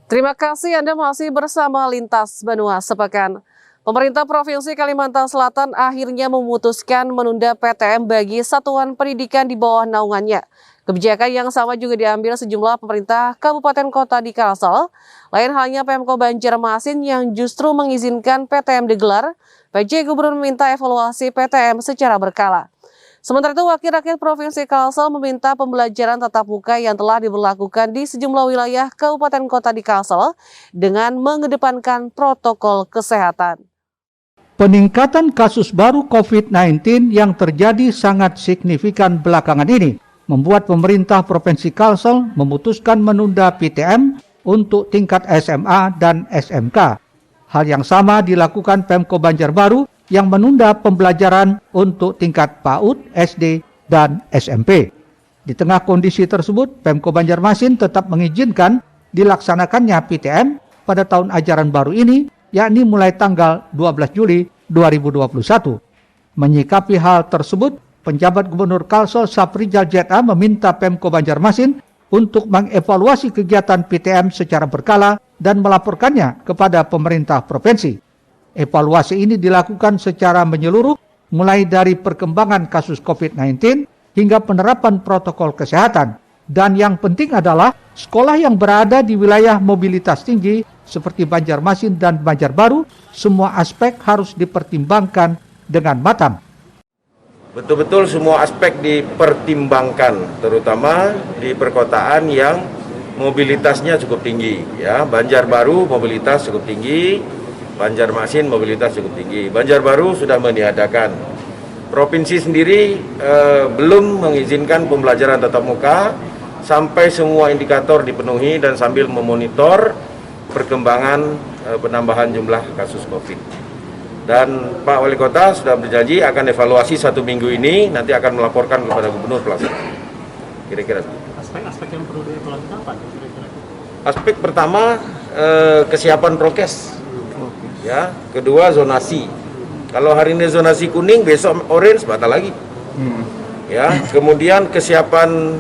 Terima kasih Anda masih bersama Lintas Benua Sepekan. Pemerintah Provinsi Kalimantan Selatan akhirnya memutuskan menunda PTM bagi satuan pendidikan di bawah naungannya. Kebijakan yang sama juga diambil sejumlah pemerintah kabupaten kota di Kalsel. Lain halnya Pemko Banjarmasin yang justru mengizinkan PTM digelar. PJ Gubernur meminta evaluasi PTM secara berkala. Sementara itu, Wakil Rakyat Provinsi Kalsel meminta pembelajaran tatap muka yang telah diberlakukan di sejumlah wilayah kabupaten kota di Kalsel dengan mengedepankan protokol kesehatan. Peningkatan kasus baru COVID-19 yang terjadi sangat signifikan belakangan ini membuat pemerintah Provinsi Kalsel memutuskan menunda PTM untuk tingkat SMA dan SMK. Hal yang sama dilakukan Pemko Banjarbaru yang menunda pembelajaran untuk tingkat PAUD, SD, dan SMP. Di tengah kondisi tersebut, Pemko Banjarmasin tetap mengizinkan dilaksanakannya PTM pada tahun ajaran baru ini, yakni mulai tanggal 12 Juli 2021. Menyikapi hal tersebut, penjabat Gubernur Kalsel Saprijal ZA meminta Pemko Banjarmasin untuk mengevaluasi kegiatan PTM secara berkala dan melaporkannya kepada pemerintah provinsi. Evaluasi ini dilakukan secara menyeluruh, mulai dari perkembangan kasus COVID-19 hingga penerapan protokol kesehatan. Dan yang penting adalah sekolah yang berada di wilayah mobilitas tinggi seperti Banjarmasin dan Banjarbaru, semua aspek harus dipertimbangkan dengan matang. Betul-betul semua aspek dipertimbangkan, terutama di perkotaan yang mobilitasnya cukup tinggi. Ya, Banjarbaru mobilitas cukup tinggi, Banjarmasin mobilitas cukup tinggi. Banjarbaru sudah meniadakan. Provinsi sendiri belum mengizinkan pembelajaran tatap muka sampai semua indikator dipenuhi dan sambil memonitor perkembangan penambahan jumlah kasus COVID. Dan Pak Wali Kota sudah berjanji akan evaluasi 1 minggu ini, nanti akan melaporkan kepada Gubernur pelaksana. Kira-kira. Aspek-aspek yang perlu dievaluasi apa? Aspek pertama kesiapan prokes. Ya, kedua zonasi. Kalau hari ini zonasi kuning, besok orange batal lagi. Ya, kemudian kesiapan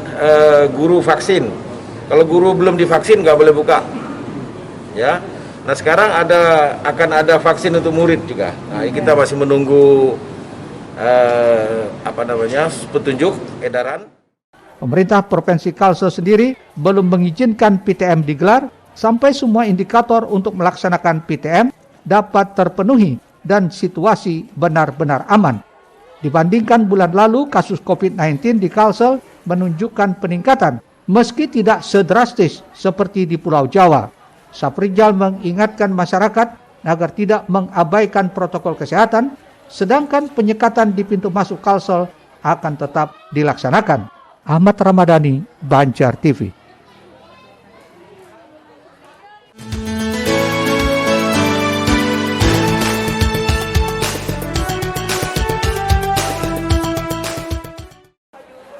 guru vaksin. Kalau guru belum divaksin nggak boleh buka. Ya, nah sekarang akan ada vaksin untuk murid juga. Nah, kita masih menunggu petunjuk edaran. Pemerintah Provinsi Kalsel sendiri belum mengizinkan PTM digelar sampai semua indikator untuk melaksanakan PTM dapat terpenuhi dan situasi benar-benar aman. Dibandingkan bulan lalu, kasus COVID-19 di Kalsel menunjukkan peningkatan, meski tidak sedrastis seperti di Pulau Jawa. Saprijal mengingatkan masyarakat agar tidak mengabaikan protokol kesehatan, sedangkan penyekatan di pintu masuk Kalsel akan tetap dilaksanakan. Ahmad Ramadhani, Banjar TV.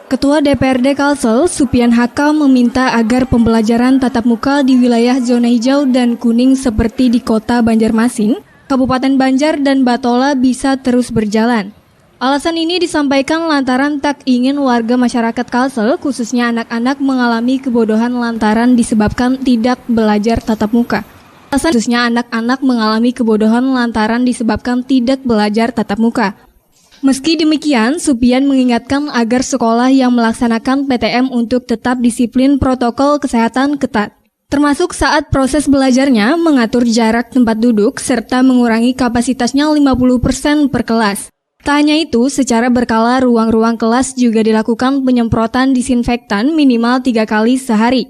Ketua DPRD Kalsel, Supian Haka, meminta agar pembelajaran tatap muka di wilayah zona hijau dan kuning seperti di kota Banjarmasin, Kabupaten Banjar, dan Batola bisa terus berjalan. Alasan ini disampaikan lantaran tak ingin warga masyarakat Kalsel, khususnya anak-anak, mengalami kebodohan lantaran disebabkan tidak belajar tatap muka. Meski demikian, Supian mengingatkan agar sekolah yang melaksanakan PTM untuk tetap disiplin protokol kesehatan ketat, termasuk saat proses belajarnya mengatur jarak tempat duduk serta mengurangi kapasitasnya 50% per kelas. Tak hanya itu, secara berkala ruang-ruang kelas juga dilakukan penyemprotan disinfektan minimal 3 kali sehari.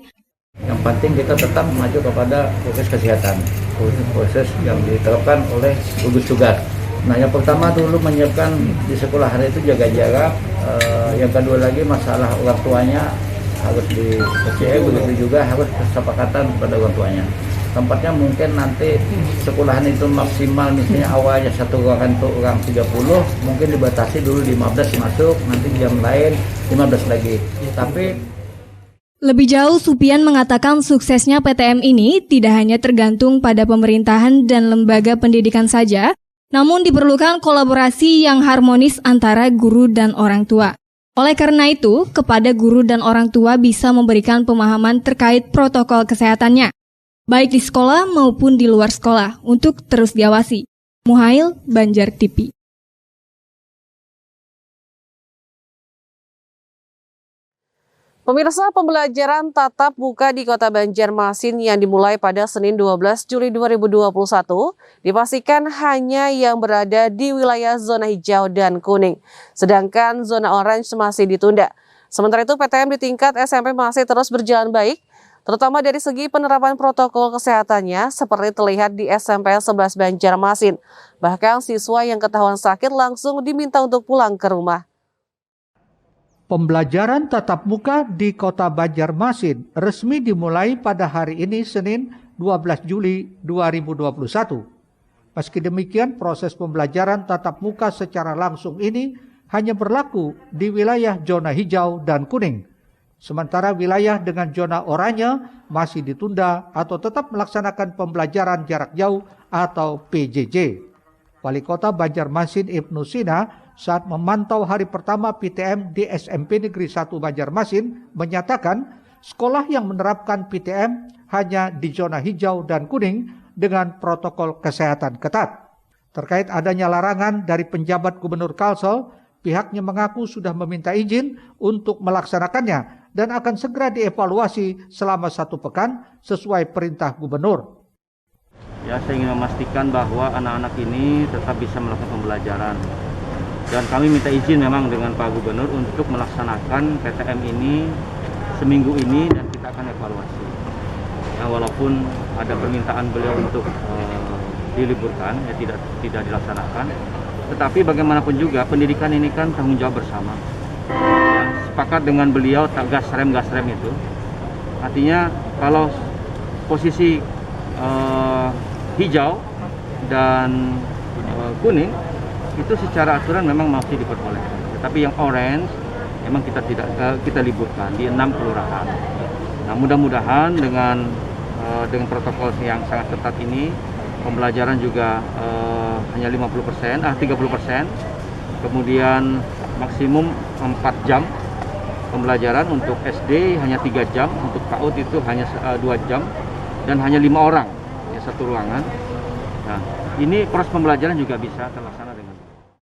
Yang penting kita tetap mengacu kepada proses kesehatan, proses yang diterapkan oleh gugus tugas. Nah, yang pertama dulu menyiapkan di sekolah hari itu jaga jarak. Yang kedua lagi masalah orang tuanya harus dicek, begitu juga harus kesepakatan kepada orang tuanya. Tempatnya mungkin nanti sekolahan itu maksimal misalnya awalnya 1 ruangan untuk orang 30, mungkin dibatasi dulu 15 masuk, nanti jam lain 15 lagi. Lebih jauh, Supian mengatakan suksesnya PTM ini tidak hanya tergantung pada pemerintahan dan lembaga pendidikan saja, namun diperlukan kolaborasi yang harmonis antara guru dan orang tua. Oleh karena itu, kepada guru dan orang tua bisa memberikan pemahaman terkait protokol kesehatannya. baik di sekolah maupun di luar sekolah, untuk terus diawasi. Muhail, Banjar TV. Pemirsa, pembelajaran tatap muka di Kota Banjarmasin yang dimulai pada Senin 12 Juli 2021 dipastikan hanya yang berada di wilayah zona hijau dan kuning, sedangkan zona orange masih ditunda. Sementara itu PTM di tingkat SMP masih terus berjalan baik, terutama dari segi penerapan protokol kesehatannya seperti terlihat di SMP 11 Banjarmasin. Bahkan siswa yang ketahuan sakit langsung diminta untuk pulang ke rumah. Pembelajaran tatap muka di Kota Banjarmasin resmi dimulai pada hari ini Senin 12 Juli 2021. Meski demikian, proses pembelajaran tatap muka secara langsung ini hanya berlaku di wilayah zona hijau dan kuning. Sementara wilayah dengan zona oranye masih ditunda atau tetap melaksanakan pembelajaran jarak jauh atau PJJ. Wali Kota Banjarmasin Ibnu Sina saat memantau hari pertama PTM di SMP Negeri 1 Banjarmasin menyatakan sekolah yang menerapkan PTM hanya di zona hijau dan kuning dengan protokol kesehatan ketat. Terkait adanya larangan dari penjabat Gubernur Kalsel, pihaknya mengaku sudah meminta izin untuk melaksanakannya dan akan segera dievaluasi selama 1 pekan sesuai perintah Gubernur. Ya, saya ingin memastikan bahwa anak-anak ini tetap bisa melakukan pembelajaran. Dan kami minta izin memang dengan Pak Gubernur untuk melaksanakan PTM ini seminggu ini dan kita akan evaluasi. Ya, walaupun ada permintaan beliau untuk diliburkan, ya tidak dilaksanakan. Tetapi bagaimanapun juga pendidikan ini kan tanggung jawab bersama. Ya, sepakat dengan beliau gas rem itu. Artinya kalau posisi hijau dan kuning itu secara aturan memang masih diperbolehkan. Tetapi yang orange memang kita liburkan di 6 kelurahan. Nah, mudah-mudahan dengan protokol yang sangat ketat ini pembelajaran juga hanya 50%, 30%. Kemudian maksimum 4 jam pembelajaran, untuk SD hanya 3 jam, untuk PAUD itu hanya 2 jam dan hanya 5 orang ya, satu ruangan. Nah, ini proses pembelajaran juga bisa terlaksana dengan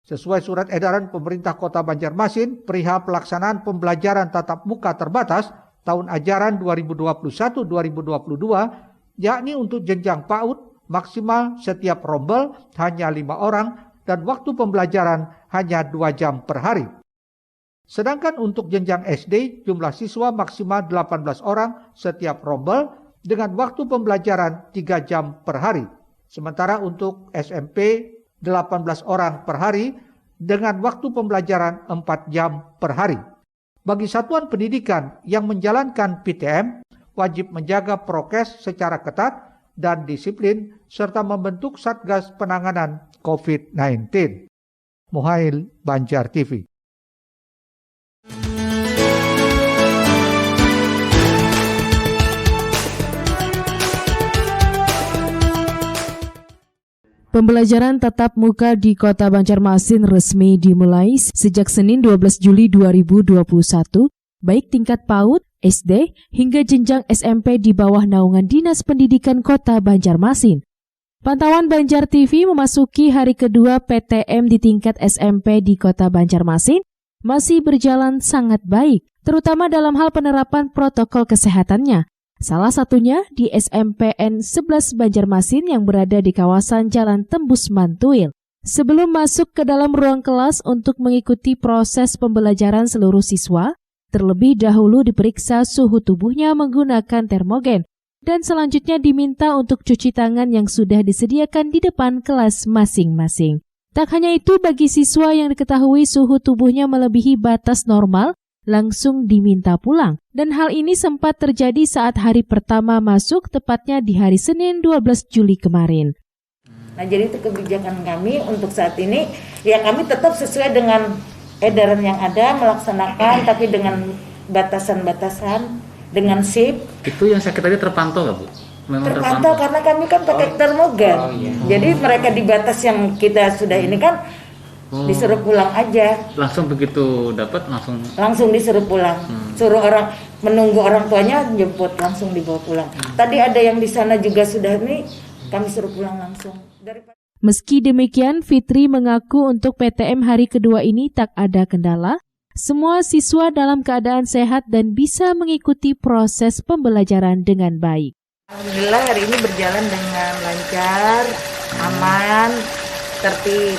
sesuai surat edaran pemerintah Kota Banjarmasin perihal pelaksanaan pembelajaran tatap muka terbatas tahun ajaran 2021-2022, yakni untuk jenjang PAUD maksimal setiap rombel hanya 5 orang dan waktu pembelajaran hanya 2 jam per hari. Sedangkan untuk jenjang SD jumlah siswa maksimal 18 orang setiap rombel dengan waktu pembelajaran 3 jam per hari. Sementara untuk SMP 18 orang per hari dengan waktu pembelajaran 4 jam per hari. Bagi satuan pendidikan yang menjalankan PTM, wajib menjaga prokes secara ketat dan disiplin serta membentuk Satgas Penanganan COVID-19. Muhail, Banjar TV. Pembelajaran tatap muka di Kota Banjarmasin resmi dimulai sejak Senin 12 Juli 2021, baik tingkat PAUD, SD, hingga jenjang SMP di bawah naungan Dinas Pendidikan Kota Banjarmasin. Pantauan Banjar TV memasuki hari kedua PTM di tingkat SMP di Kota Banjarmasin masih berjalan sangat baik, terutama dalam hal penerapan protokol kesehatannya. Salah satunya di SMPN 11 Banjarmasin yang berada di kawasan Jalan Tembus Mantuil. Sebelum masuk ke dalam ruang kelas untuk mengikuti proses pembelajaran seluruh siswa, terlebih dahulu diperiksa suhu tubuhnya menggunakan termogen dan selanjutnya diminta untuk cuci tangan yang sudah disediakan di depan kelas masing-masing. Tak hanya itu, bagi siswa yang diketahui suhu tubuhnya melebihi batas normal, langsung diminta pulang. Dan hal ini sempat terjadi saat hari pertama masuk, tepatnya di hari Senin 12 Juli kemarin. Nah, jadi itu kebijakan kami untuk saat ini, ya kami tetap sesuai dengan edaran yang ada, melaksanakan tapi dengan batasan-batasan, dengan shift. itu yang sakit tadi terpantau nggak Bu? Memang terpantau karena kami kan pakai termogan. Jadi mereka di batas yang kita sudah ini kan Disuruh pulang aja. Langsung begitu dapat Langsung disuruh pulang. Suruh menunggu orang tuanya jemput, langsung dibawa pulang. Tadi ada yang di sana juga sudah nih, kami suruh pulang langsung. Meski demikian, Fitri mengaku untuk PTM hari kedua ini tak ada kendala. Semua siswa dalam keadaan sehat dan bisa mengikuti proses pembelajaran dengan baik. Alhamdulillah hari ini berjalan dengan lancar, aman, tertib,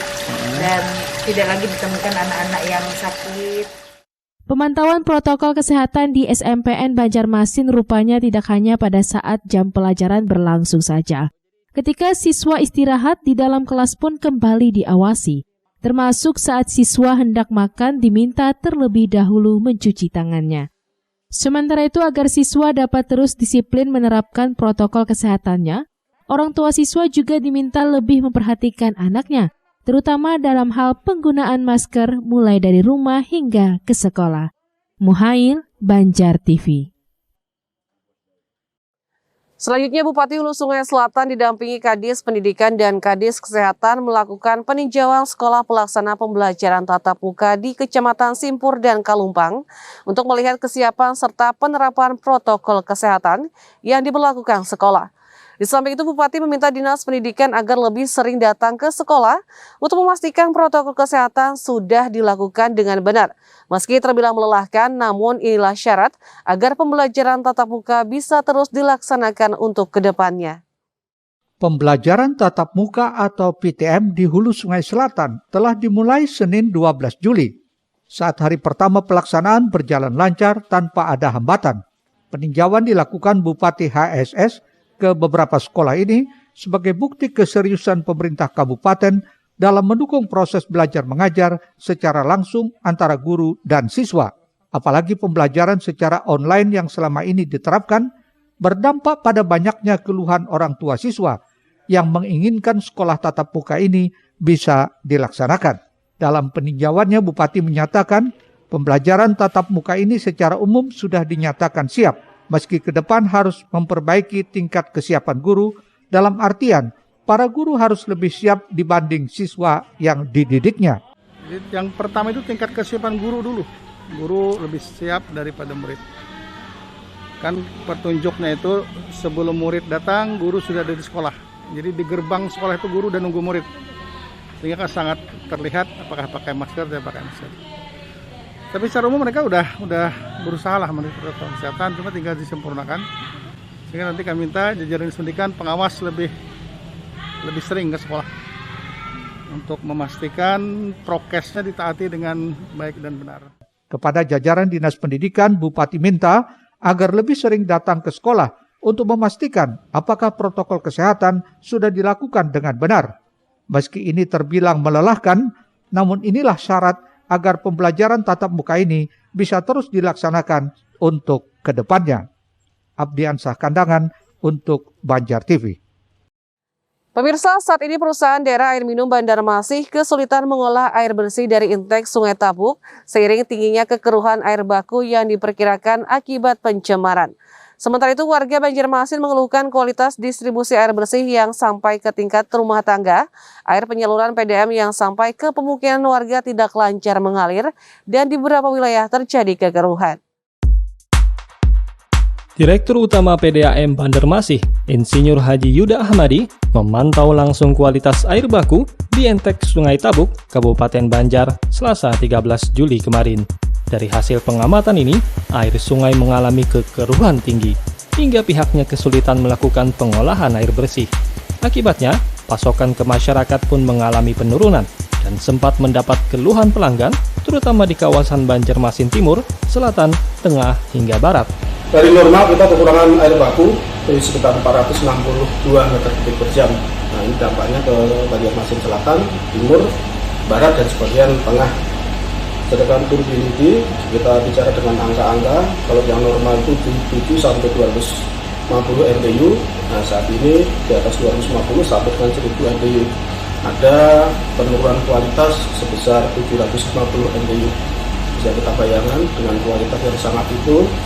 dan tidak lagi ditemukan anak-anak yang sakit. Pemantauan protokol kesehatan di SMPN Banjarmasin rupanya tidak hanya pada saat jam pelajaran berlangsung saja. Ketika siswa istirahat di dalam kelas pun kembali diawasi, termasuk saat siswa hendak makan diminta terlebih dahulu mencuci tangannya. Sementara itu agar siswa dapat terus disiplin menerapkan protokol kesehatannya, orang tua siswa juga diminta lebih memperhatikan anaknya, terutama dalam hal penggunaan masker mulai dari rumah hingga ke sekolah. Muhail, Banjar TV. Selanjutnya, Bupati Hulu Sungai Selatan didampingi Kadis Pendidikan dan Kadis Kesehatan melakukan peninjauan sekolah pelaksana pembelajaran tatap muka di Kecamatan Simpur dan Kalumpang untuk melihat kesiapan serta penerapan protokol kesehatan yang diberlakukan sekolah. Di samping itu, Bupati meminta Dinas Pendidikan agar lebih sering datang ke sekolah untuk memastikan protokol kesehatan sudah dilakukan dengan benar. Meski terbilang melelahkan, namun inilah syarat agar pembelajaran tatap muka bisa terus dilaksanakan untuk kedepannya. Pembelajaran tatap muka atau PTM di Hulu Sungai Selatan telah dimulai Senin 12 Juli. Saat hari pertama pelaksanaan berjalan lancar tanpa ada hambatan. Peninjauan dilakukan Bupati HSS ke beberapa sekolah ini sebagai bukti keseriusan pemerintah kabupaten dalam mendukung proses belajar mengajar secara langsung antara guru dan siswa. Apalagi pembelajaran secara online yang selama ini diterapkan berdampak pada banyaknya keluhan orang tua siswa yang menginginkan sekolah tatap muka ini bisa dilaksanakan. Dalam peninjauannya, Bupati menyatakan pembelajaran tatap muka ini secara umum sudah dinyatakan siap. Meski ke depan harus memperbaiki tingkat kesiapan guru, dalam artian para guru harus lebih siap dibanding siswa yang dididiknya. Yang pertama itu tingkat kesiapan guru dulu. Guru lebih siap daripada murid. Kan petunjuknya itu sebelum murid datang, guru sudah ada di sekolah. Jadi di gerbang sekolah itu guru dan nunggu murid. Sehingga kan sangat terlihat apakah pakai masker atau pakai masker. Tapi secara umum mereka udah berusaha lah menurut protokol kesehatan, cuma tinggal disempurnakan. Sehingga nanti kami minta jajaran pendidikan pengawas lebih sering ke sekolah untuk memastikan prokesnya ditaati dengan baik dan benar. Kepada jajaran Dinas Pendidikan, Bupati minta agar lebih sering datang ke sekolah untuk memastikan apakah protokol kesehatan sudah dilakukan dengan benar. Meski ini terbilang melelahkan, namun inilah syarat agar pembelajaran tatap muka ini bisa terus dilaksanakan untuk kedepannya. Abdi Ansah Kandangan untuk Banjar TV. Pemirsa, saat ini perusahaan daerah air minum Banjarmasin kesulitan mengolah air bersih dari intake Sungai Tabuk seiring tingginya kekeruhan air baku yang diperkirakan akibat pencemaran. Sementara itu, warga Banjarmasin mengeluhkan kualitas distribusi air bersih yang sampai ke tingkat rumah tangga, air penyaluran PDAM yang sampai ke pemukiman warga tidak lancar mengalir, dan di beberapa wilayah terjadi kekeruhan. Direktur Utama PDAM Banjarmasin, Insinyur Haji Yuda Ahmadi, memantau langsung kualitas air baku di entek Sungai Tabuk, Kabupaten Banjar, Selasa 13 Juli kemarin. Dari hasil pengamatan ini, air sungai mengalami kekeruhan tinggi, hingga pihaknya kesulitan melakukan pengolahan air bersih. Akibatnya, pasokan ke masyarakat pun mengalami penurunan, dan sempat mendapat keluhan pelanggan, terutama di kawasan Banjarmasin Timur, Selatan, Tengah, hingga Barat. Dari normal kita kekurangan air baku dari sekitar 462 meter kubik per jam. Nah, ini dampaknya ke Banjarmasin Selatan, Timur, Barat, dan sebagian Tengah. Sedangkan turbidity kita bicara dengan angka-angka, kalau yang normal itu 7 sampai 250 MTU. Nah, saat ini di atas 250 sampai dengan 1000 MTU. Ada penurunan kualitas sebesar 750 MTU. Bisa kita bayangkan dengan kualitas yang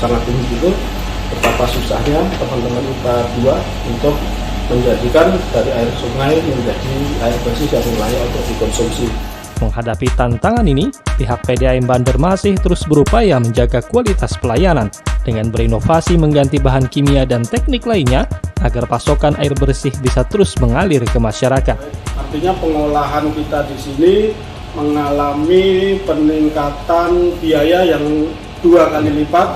sangat tinggi itu, betapa susahnya teman-teman IPA 2 untuk menjadikan dari air sungai menjadi air bersih yang layak untuk dikonsumsi. Menghadapi tantangan ini, pihak PDAM Banjarmasin terus berupaya menjaga kualitas pelayanan dengan berinovasi mengganti bahan kimia dan teknik lainnya agar pasokan air bersih bisa terus mengalir ke masyarakat. Artinya pengolahan kita di sini mengalami peningkatan biaya yang 2 kali lipat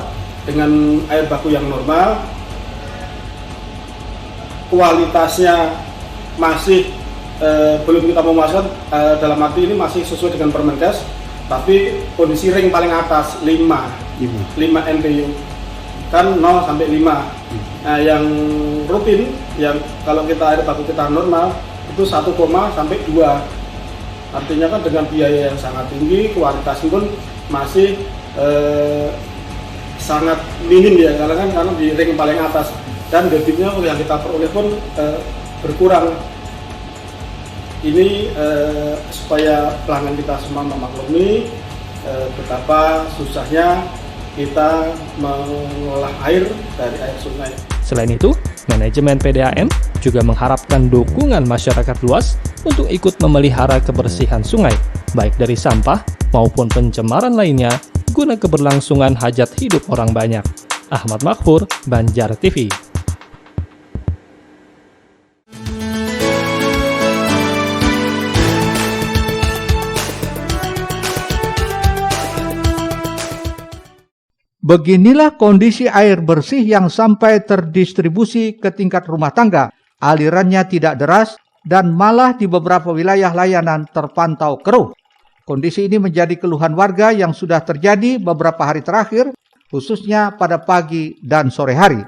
dengan air baku yang normal. Kualitasnya masih belum kita memuaskan, dalam arti ini masih sesuai dengan Permenkes, tapi kondisi ring paling atas 5 NPU kan 0 sampai 5. Nah, yang rutin yang kalau kita air baku kita normal itu 1, sampai 2. Artinya kan dengan biaya yang sangat tinggi, kualitas pun masih sangat minim ya, karena di ring paling atas, dan debitnya yang kita peroleh pun berkurang. Ini supaya pelanggan kita semua memaklumi betapa susahnya kita mengolah air dari air sungai. Selain itu, manajemen PDAM juga mengharapkan dukungan masyarakat luas untuk ikut memelihara kebersihan sungai, baik dari sampah maupun pencemaran lainnya, guna keberlangsungan hajat hidup orang banyak. Ahmad Makfur, Banjar TV. Beginilah kondisi air bersih yang sampai terdistribusi ke tingkat rumah tangga. Alirannya tidak deras dan malah di beberapa wilayah layanan terpantau keruh. Kondisi ini menjadi keluhan warga yang sudah terjadi beberapa hari terakhir, khususnya pada pagi dan sore hari.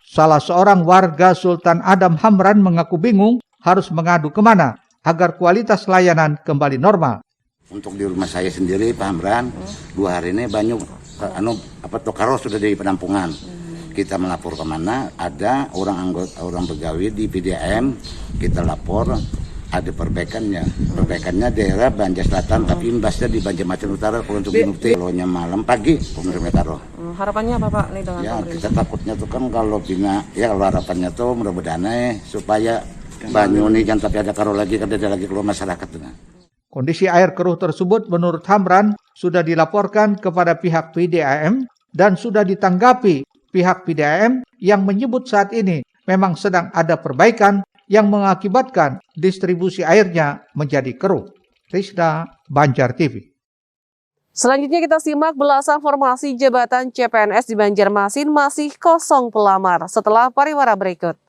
Salah seorang warga Sultan Adam Hamran mengaku bingung harus mengadu kemana agar kualitas layanan kembali normal. Untuk di rumah saya sendiri, Pak Hamran, 2 hari ini banyak tokaro sudah di penampungan. Kita melapor kemana, ada orang pegawai di PDAM, kita lapor, ada perbaikannya daerah Banjar Selatan, tapi imbasnya di Banjarmasin Utara, untuk Binukti, kalaunya malam pagi, Metaro. Harapannya apa Pak nih dengan ya, pemerintah? Kita takutnya tuh kan kalau harapannya tuh mudah-mudahan supaya banyu ini jangan tapi ada karo lagi, karena ada lagi keluar masyarakat dengan. Kondisi air keruh tersebut menurut Hamran sudah dilaporkan kepada pihak PDAM dan sudah ditanggapi pihak PDAM yang menyebut saat ini memang sedang ada perbaikan yang mengakibatkan distribusi airnya menjadi keruh. Rizda, Banjar TV. Selanjutnya kita simak belasan formasi jabatan CPNS di Banjarmasin masih kosong pelamar setelah pariwara berikut.